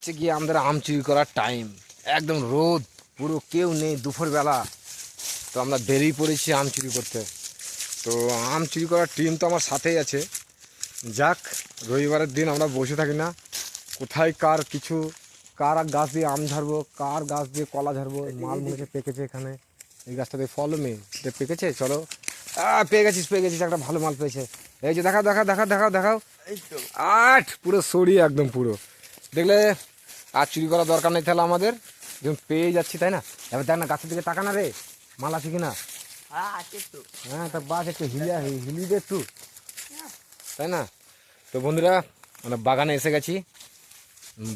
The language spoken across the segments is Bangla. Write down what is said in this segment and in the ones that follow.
হচ্ছে গিয়ে আমাদের আম চুরি করার টাইম। একদম রোদ, পুরো কেউ নেই, দুপুরবেলা। তো আমরা বেরিয়ে পড়েছি আম চুরি করতে। তো আম চুরি করার টিম তো আমার সাথেই আছে। যাক, রবিবারের দিন আমরা বসে থাকি না, কোথায় কার কিছু, কার আর গাছ দিয়ে আম ঝাড়বো, কার গাছ দিয়ে কলা ঝাড়বো। মাল মনে হচ্ছে পেকেছে এখানে, এই গাছটাতে ফল পেকেছে। চলো, পেয়ে গেছিস একটা ভালো মাল পেয়েছে। এই যে দেখাও দেখাও দেখাও দেখাও দেখাও, আট পুরো সরিয়ে একদম পুরো দেখলে। আর চুরি করার দরকার নেই তাহলে আমাদের, যখন পেয়ে যাচ্ছি, তাই না? এবার দেখ না, গাছের দিকে তাকা না রে, মাল আছে কিনা। হ্যাঁ, তা বাস একটু হিলি দে একটু, তাই না? তো বন্ধুরা, মানে বাগানে এসে গেছি।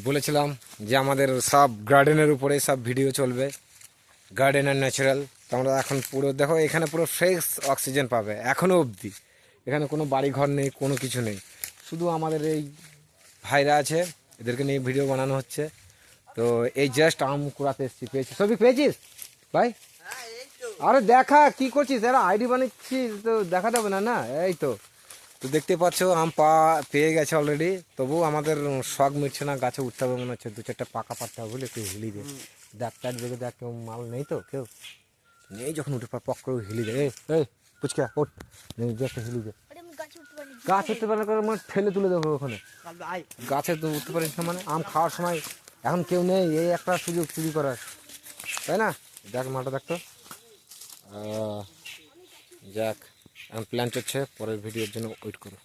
বলেছিলাম যে আমাদের সব গার্ডেনের উপরে সব ভিডিও চলবে, গার্ডেন আর ন্যাচারাল। তো আমরা এখন পুরো দেখো, এখানে পুরো ফ্রেশ অক্সিজেন পাবে এখনও অবধি। এখানে কোনো বাড়ি ঘর নেই, কোনো কিছু নেই, শুধু আমাদের এই ভাইরা আছে, এদেরকে নিয়ে ভিডিও বানানো হচ্ছে। তো এই জাস্ট আম কুড়াতে এসেছি, সবই পেয়েছিস ভাই? আরে দেখা, কি করছিস? এরা আইডি বানাচ্ছিস তো দেখাতে হবে না? না, এই তো। তো দেখতে পাচ্ছ আম পেয়ে গেছে অলরেডি। তবু আমাদের শখ মিটছে না, গাছে উঠতে হবে মনে হচ্ছে। দু চারটা পাকা পাড়তে হবে বলে একটু হিলি দে। দেখ দেখে দেখ, কেউ মাল নেই তো, কেউ নেই। যখন উঠে পক করে হিলি দে, এই পুচকা ওঠ, নেই যে একটা হিলি দে। গাছ উঠতে পারে না, মানে ঠেলে তুলে দেবো ওখানে। গাছে তো উঠতে পারিস না মানে? আম খাওয়ার সময় এখন কেউ নেই, এই একটা সুযোগ চুরি করার, তাই না? দেখ মালটা দেখতো। যাক, এখন প্ল্যান চলছে, পরের ভিডিওর জন্য ওয়েট করো।